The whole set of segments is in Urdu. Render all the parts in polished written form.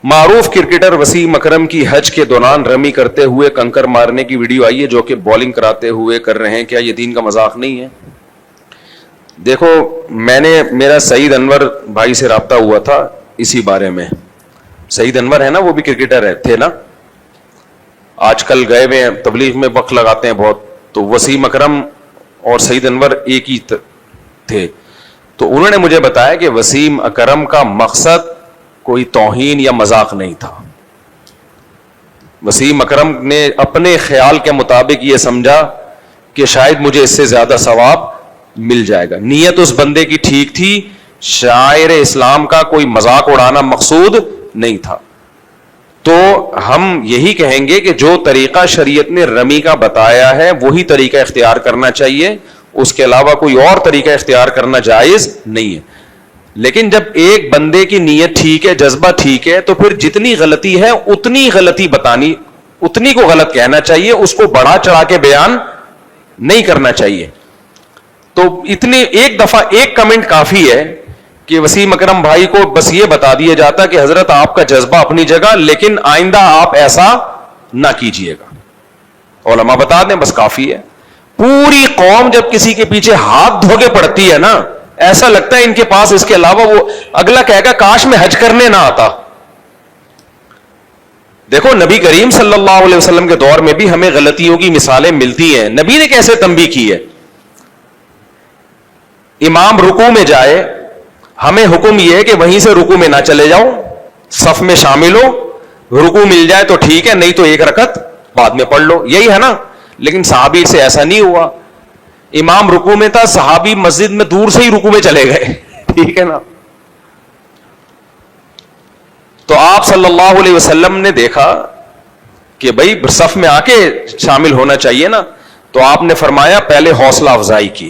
معروف کرکٹر وسیم اکرم کی حج کے دوران رمی کرتے ہوئے کنکر مارنے کی ویڈیو آئی ہے جو کہ بالنگ کراتے ہوئے کر رہے ہیں، کیا یہ دین کا مذاق نہیں ہے؟ دیکھو، میرا سعید انور بھائی سے رابطہ ہوا تھا اسی بارے میں. سعید انور ہے نا، وہ بھی کرکٹر تھے نا، آج کل گئے ہوئے ہیں، تبلیغ میں وقت لگاتے ہیں بہت. تو وسیم اکرم اور سعید انور ایک ہی تھے. تو انہوں نے مجھے بتایا کہ وسیم اکرم کا مقصد کوئی توہین یا مذاق نہیں تھا. وسیم اکرم نے اپنے خیال کے مطابق یہ سمجھا کہ شاید مجھے اس سے زیادہ ثواب مل جائے گا. نیت اس بندے کی ٹھیک تھی، شاعر اسلام کا کوئی مذاق اڑانا مقصود نہیں تھا. تو ہم یہی کہیں گے کہ جو طریقہ شریعت نے رمی کا بتایا ہے وہی طریقہ اختیار کرنا چاہیے، اس کے علاوہ کوئی اور طریقہ اختیار کرنا جائز نہیں ہے. لیکن جب ایک بندے کی نیت ٹھیک ہے، جذبہ ٹھیک ہے، تو پھر جتنی غلطی ہے اتنی غلطی بتانی، اتنی کو غلط کہنا چاہیے، اس کو بڑھا چڑھا کے بیان نہیں کرنا چاہیے. تو اتنی ایک دفعہ ایک کمنٹ کافی ہے کہ وسیم اکرم بھائی کو بس یہ بتا دیا جاتا کہ حضرت آپ کا جذبہ اپنی جگہ، لیکن آئندہ آپ ایسا نہ کیجئے گا. علماء بتا دیں، بس کافی ہے. پوری قوم جب کسی کے پیچھے ہاتھ دھو کے پڑتی ہے نا، ایسا لگتا ہے ان کے پاس اس کے علاوہ وہ اگلا کہے گا کاش میں حج کرنے نہ آتا. دیکھو، نبی کریم صلی اللہ علیہ وسلم کے دور میں بھی ہمیں غلطیوں کی مثالیں ملتی ہیں. نبی نے کیسے تنبیہ کی ہے؟ امام رکوع میں جائے، ہمیں حکم یہ ہے کہ وہیں سے رکوع میں نہ چلے جاؤ، صف میں شامل ہو. رکوع مل جائے تو ٹھیک ہے، نہیں تو ایک رکعت بعد میں پڑھ لو، یہی ہے نا. لیکن صحابی سے ایسا نہیں ہوا. امام رکوع میں تھا، صحابی مسجد میں دور سے ہی رکوع میں چلے گئے. ٹھیک ہے نا. تو آپ صلی اللہ علیہ وسلم نے دیکھا کہ بھائی صف میں آ کے شامل ہونا چاہیے نا، تو آپ نے فرمایا پہلے حوصلہ افزائی کی.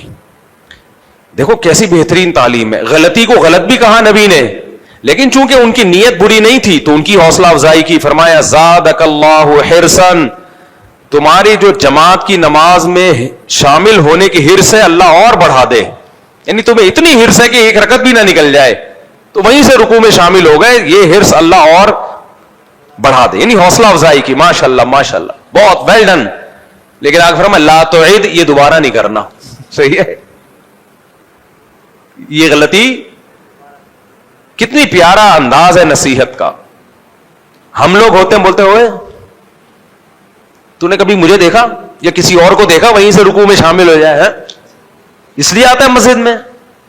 دیکھو کیسی بہترین تعلیم ہے. غلطی کو غلط بھی کہا نبی نے، لیکن چونکہ ان کی نیت بری نہیں تھی تو ان کی حوصلہ افزائی کی. فرمایا زادک اللہ حرصاً، تمہاری جو جماعت کی نماز میں شامل ہونے کی حرص ہے اللہ اور بڑھا دے. یعنی تمہیں اتنی حرص ہے کہ ایک رکعت بھی نہ نکل جائے تو وہیں سے رکوع میں شامل ہو گئے، یہ حرص اللہ اور بڑھا دے. یعنی حوصلہ افزائی کی. ماشاءاللہ ماشاءاللہ، بہت ویل ڈن. لیکن آخر فرمایا لا تعید، یہ دوبارہ نہیں کرنا. صحیح ہے. یہ غلطی، کتنی پیارا انداز ہے نصیحت کا. ہم لوگ ہوتے ہیں بولتے ہوئے تو نے کبھی مجھے دیکھا یا کسی اور کو دیکھا وہیں سے رکوع میں شامل ہو جائے؟ اس لیے آتا ہے مسجد میں،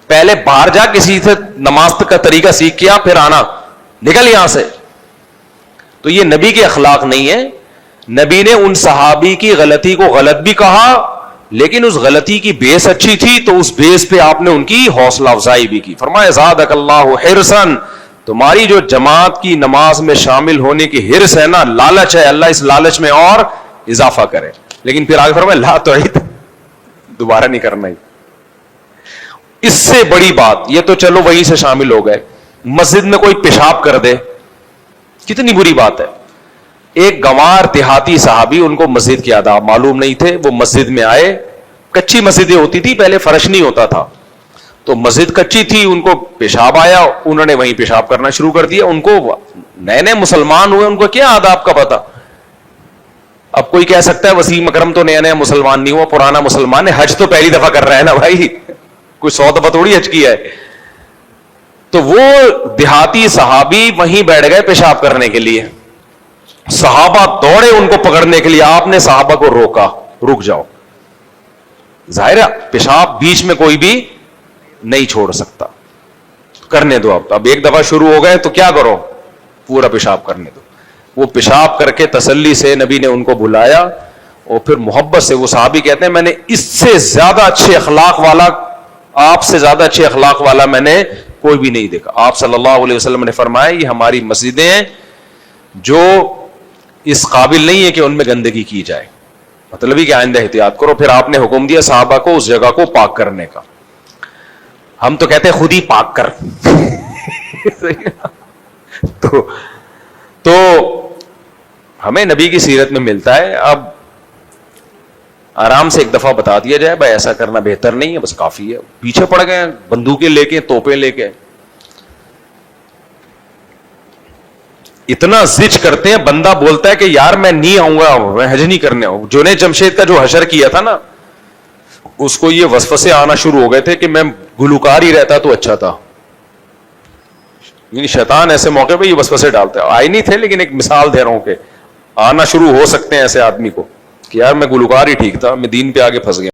پہلے باہر جا کسی سے نماز کا طریقہ سیکھ کیا پھر آنا، نکل یہاں سے. تو یہ نبی کے اخلاق نہیں ہے. نبی نے ان صحابی کی غلطی کو غلط بھی کہا، لیکن اس غلطی کی بیس اچھی تھی تو اس بیس پہ آپ نے ان کی حوصلہ افزائی بھی کی. فرمایا زادک اللہ حرصاً، تمہاری جو جماعت کی نماز میں شامل ہونے کی حرص ہے نا، لالچ ہے، اللہ اس لالچ میں اور اضافہ کرے. لیکن پھر آگے فرمایا لا تعید، دوبارہ نہیں کرنا. ہی اس سے بڑی بات یہ تو چلو وہیں سے شامل ہو گئے، مسجد میں کوئی پیشاب کر دے، کتنی بری بات ہے. ایک گنوار دیہاتی صحابی، ان کو مسجد کے آداب معلوم نہیں تھے، وہ مسجد میں آئے. کچی مسجدیں ہوتی تھی پہلے، فرش نہیں ہوتا تھا، تو مسجد کچی تھی، ان کو پیشاب آیا، انہوں نے وہیں پیشاب کرنا شروع کر دیا. ان کو نئے نئے مسلمان ہوئے، ان کو کیا آداب کا پتہ. اب کوئی کہہ سکتا ہے وسیم اکرم تو نیا نیا مسلمان نہیں ہوا، پرانا مسلمان ہے، حج تو پہلی دفعہ کر رہا ہے نا بھائی، کوئی 100 دفعہ تھوڑی حج کیا ہے. تو وہ دیہاتی صحابی وہیں بیٹھ گئے پیشاب کرنے کے لیے. صحابہ دوڑے ان کو پکڑنے کے لیے، آپ نے صحابہ کو روکا، رک جاؤ. ظاہر ہے پیشاب بیچ میں کوئی بھی نہیں چھوڑ سکتا، کرنے دو. اب ایک دفعہ شروع ہو گئے تو کیا کرو، پورا پیشاب کرنے دو. وہ پیشاب کر کے تسلی سے نبی نے ان کو بلایا اور پھر محبت سے، وہ صحابی کہتے ہیں میں نے اس سے زیادہ اچھے اخلاق والا، آپ سے زیادہ اچھے اخلاق والا میں نے کوئی بھی نہیں دیکھا. آپ صلی اللہ علیہ وسلم نے فرمایا یہ ہماری مسجدیں ہیں جو اس قابل نہیں ہے کہ ان میں گندگی کی جائے، مطلب ہی کہ آئندہ احتیاط کرو. پھر آپ نے حکم دیا صحابہ کو اس جگہ کو پاک کرنے کا. ہم تو کہتے ہیں خود ہی پاک کر. تو ہمیں نبی کی سیرت میں ملتا ہے. اب آرام سے ایک دفعہ بتا دیا جائے بھائی ایسا کرنا بہتر نہیں ہے، بس کافی ہے. پیچھے پڑ گئے بندوقیں لے کے، توپیں لے کے. اتنا زج کرتے ہیں, بندہ بولتا ہے کہ یار میں نہیں آؤں گا, میں حج نہیں کرنے آؤں. جنید جمشید کا جو حشر کیا تھا نا, اس کو یہ وسوسے آنا شروع ہو گئے تھے کہ میں گلوکار ہی رہتا تو اچھا تھا. یعنی شیطان ایسے موقع پہ یہ وسوسے ڈالتا ہے. آئے نہیں تھے لیکن ایک مثال دے رہا ہوں کہ آنا شروع ہو سکتے ہیں ایسے آدمی کو کہ یار میں گلوکار ہی ٹھیک تھا, میں دین پہ آگے پھنس گیا.